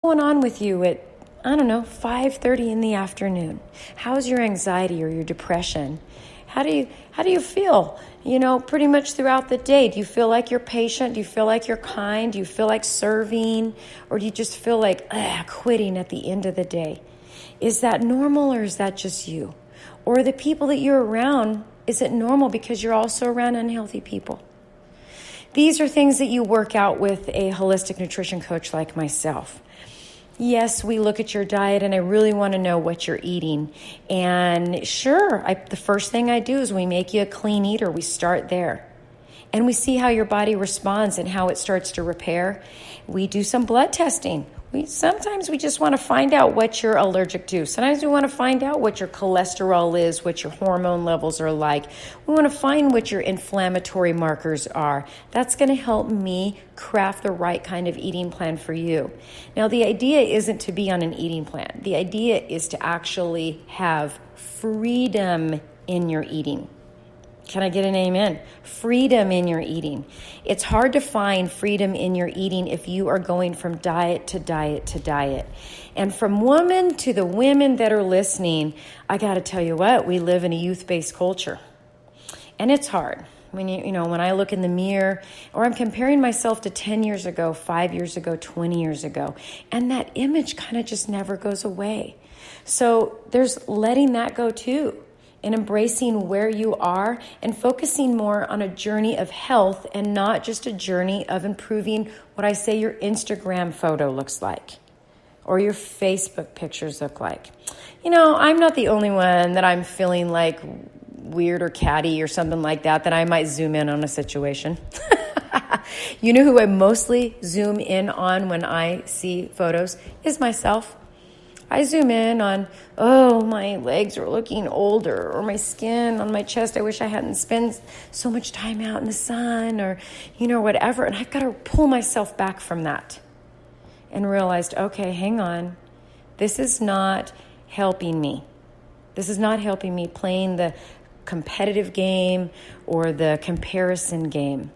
Going on with you at, I don't know, 5:30 in the afternoon? How's your anxiety or your depression? How do you feel, pretty much throughout the day? Do you feel like you're patient? Do you feel like you're kind? Do you feel like serving? Or do you just feel like quitting at the end of the day? Is that normal, or is that just you? Or the people that you're around, is it normal because you're also around unhealthy people? These are things that you work out with a holistic nutrition coach like myself. Yes, we look at your diet, and I really want to know what you're eating. And sure, the first thing I do is we make you a clean eater. We start there. And we see how your body responds and how it starts to repair. We do some blood testing. Sometimes we just want to find out what you're allergic to. Sometimes we want to find out what your cholesterol is, what your hormone levels are like. We want to find what your inflammatory markers are. That's going to help me craft the right kind of eating plan for you. Now, the idea isn't to be on an eating plan. The idea is to actually have freedom in your eating. Can I get an amen? Freedom in your eating. It's hard to find freedom in your eating if you are going from diet to diet to diet. And from women to the women that are listening, I got to tell you what, we live in a youth-based culture. And it's hard. When when I look in the mirror, or I'm comparing myself to 10 years ago, 5 years ago, 20 years ago, and that image kind of just never goes away. So there's letting that go too, and embracing where you are and focusing more on a journey of health and not just a journey of improving what I say your Instagram photo looks like or your Facebook pictures look like. I'm not the only one that I'm feeling like weird or catty or something like that I might zoom in on a situation. You know who I mostly zoom in on when I see photos is myself. I zoom in on, my legs are looking older, or my skin on my chest. I wish I hadn't spent so much time out in the sun, or, whatever. And I've got to pull myself back from that and realized, okay, hang on. This is not helping me. This is not helping me playing the competitive game or the comparison game.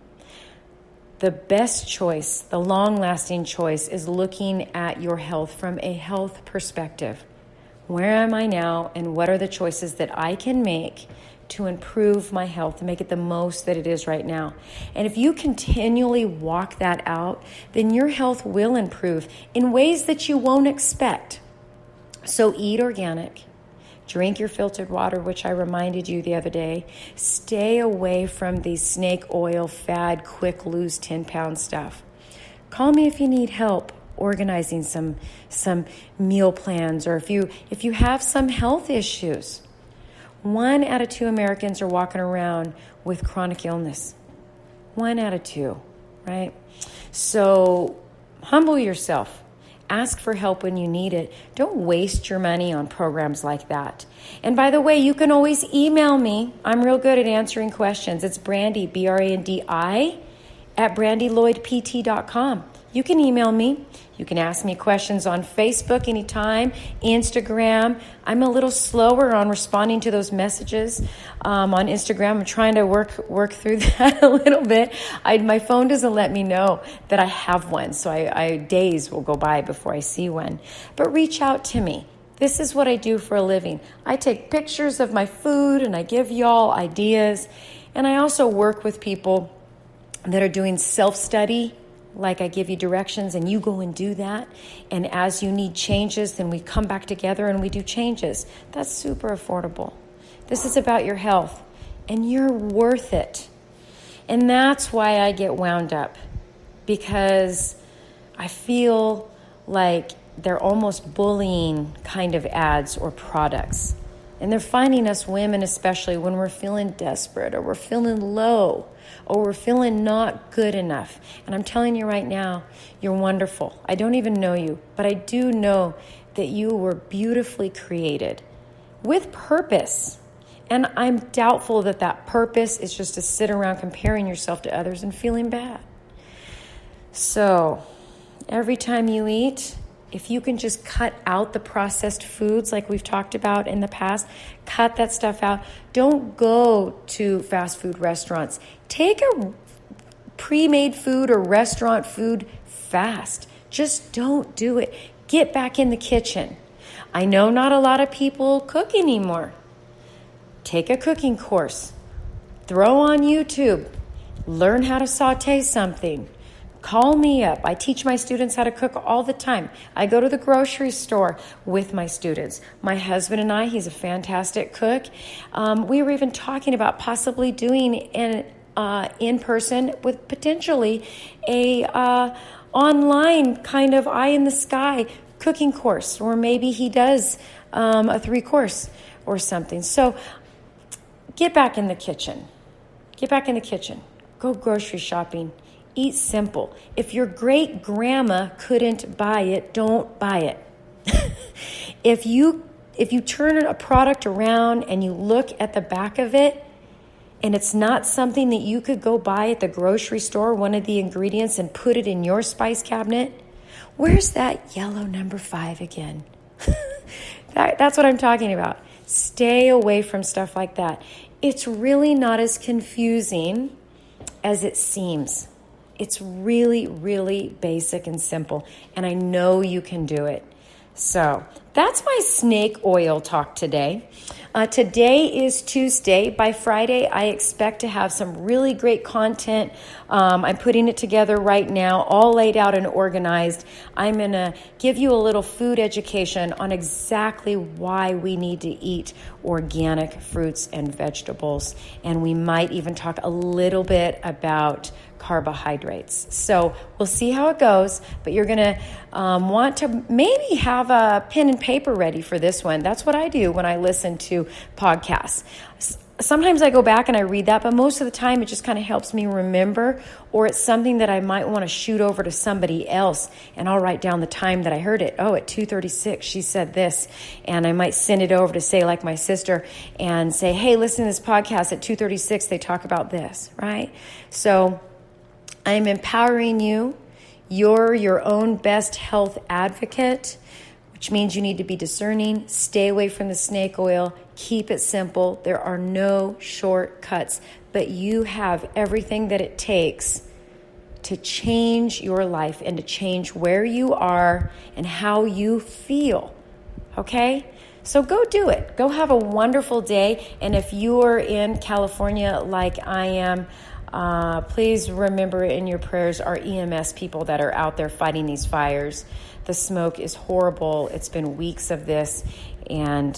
The best choice, the long-lasting choice, is looking at your health from a health perspective. Where am I now, and what are the choices that I can make to improve my health and make it the most that it is right now? And if you continually walk that out, then your health will improve in ways that you won't expect. So eat organic. Drink your filtered water, which I reminded you the other day. Stay away from the snake oil fad, quick lose 10-pound stuff. Call me if you need help organizing some meal plans, or if you have some health issues. 1 out of 2 Americans are walking around with chronic illness. 1 out of 2, right? So humble yourself. Ask for help when you need it. Don't waste your money on programs like that. And by the way, you can always email me. I'm real good at answering questions. It's Brandi, Brandi, at brandilloydpt.com. You can email me. You can ask me questions on Facebook anytime, Instagram. I'm a little slower on responding to those messages on Instagram. I'm trying to work through that a little bit. My phone doesn't let me know that I have one, so I days will go by before I see one. But reach out to me. This is what I do for a living. I take pictures of my food, and I give y'all ideas. And I also work with people that are doing self-study. Like, I give you directions and you go and do that. And as you need changes, then we come back together and we do changes. That's super affordable. This is about your health, and you're worth it. And that's why I get wound up, because I feel like they're almost bullying kind of ads or products. And they're finding us women, especially when we're feeling desperate, or we're feeling low, or we're feeling not good enough. And I'm telling you right now, you're wonderful. I don't even know you, but I do know that you were beautifully created with purpose. And I'm doubtful that that purpose is just to sit around comparing yourself to others and feeling bad. So every time you eat, if you can just cut out the processed foods like we've talked about in the past, cut that stuff out. Don't go to fast food restaurants. Take a pre-made food or restaurant food fast. Just don't do it. Get back in the kitchen. I know not a lot of people cook anymore. Take a cooking course. Throw on YouTube. Learn how to saute something. Call me up. I teach my students how to cook all the time. I go to the grocery store with my students. My husband and I, he's a fantastic cook. We were even talking about possibly doing an in-person with potentially a online kind of eye-in-the-sky cooking course, or maybe he does a 3-course or something. So get back in the kitchen. Get back in the kitchen. Go grocery shopping. Eat simple. If your great grandma couldn't buy it, don't buy it. If you turn a product around and you look at the back of it and it's not something that you could go buy at the grocery store, one of the ingredients, and put it in your spice cabinet, where's that yellow number 5 again? That's what I'm talking about. Stay away from stuff like that. It's really not as confusing as it seems. It's really, really basic and simple, and I know you can do it. So that's my snake oil talk today. Today is Tuesday. By Friday, I expect to have some really great content. I'm putting it together right now, all laid out and organized. I'm going to give you a little food education on exactly why we need to eat organic fruits and vegetables. And we might even talk a little bit about carbohydrates. So we'll see how it goes, but you're going to want to maybe have a pen and paper ready for this one. That's what I do when I listen to podcasts. Sometimes I go back and I read that, but most of the time it just kind of helps me remember, or it's something that I might want to shoot over to somebody else, and I'll write down the time that I heard it. Oh, at 2:36 she said this, and I might send it over to, say, like my sister, and say, hey, listen to this podcast at 2:36 they talk about this, right? So I'm empowering you. You're your own best health advocate, which means you need to be discerning. Stay away from the snake oil. Keep it simple. There are no shortcuts, but you have everything that it takes to change your life and to change where you are and how you feel. Okay? So go do it. Go have a wonderful day. And if you're in California like I am, please remember in your prayers our EMS people that are out there fighting these fires. The smoke is horrible. It's been weeks of this, and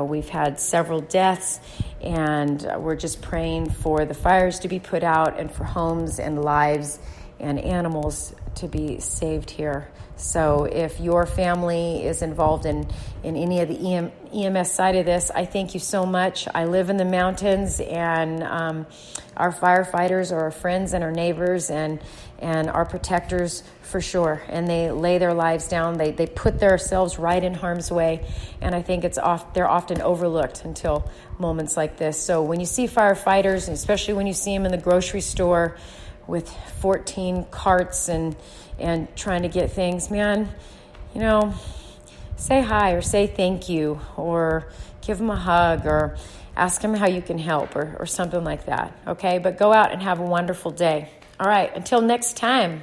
we've had several deaths, and we're just praying for the fires to be put out and for homes and lives and animals to be saved here. So if your family is involved in any of the EMS side of this, I thank you so much. I live in the mountains, and our firefighters are our friends and our neighbors and our protectors for sure. And they lay their lives down. They put themselves right in harm's way. And I think they're often overlooked until moments like this. So when you see firefighters, and especially when you see them in the grocery store with 14 carts and trying to get things, man, say hi or say thank you or give them a hug or ask them how you can help or something like that, okay? But go out and have a wonderful day. All right, until next time.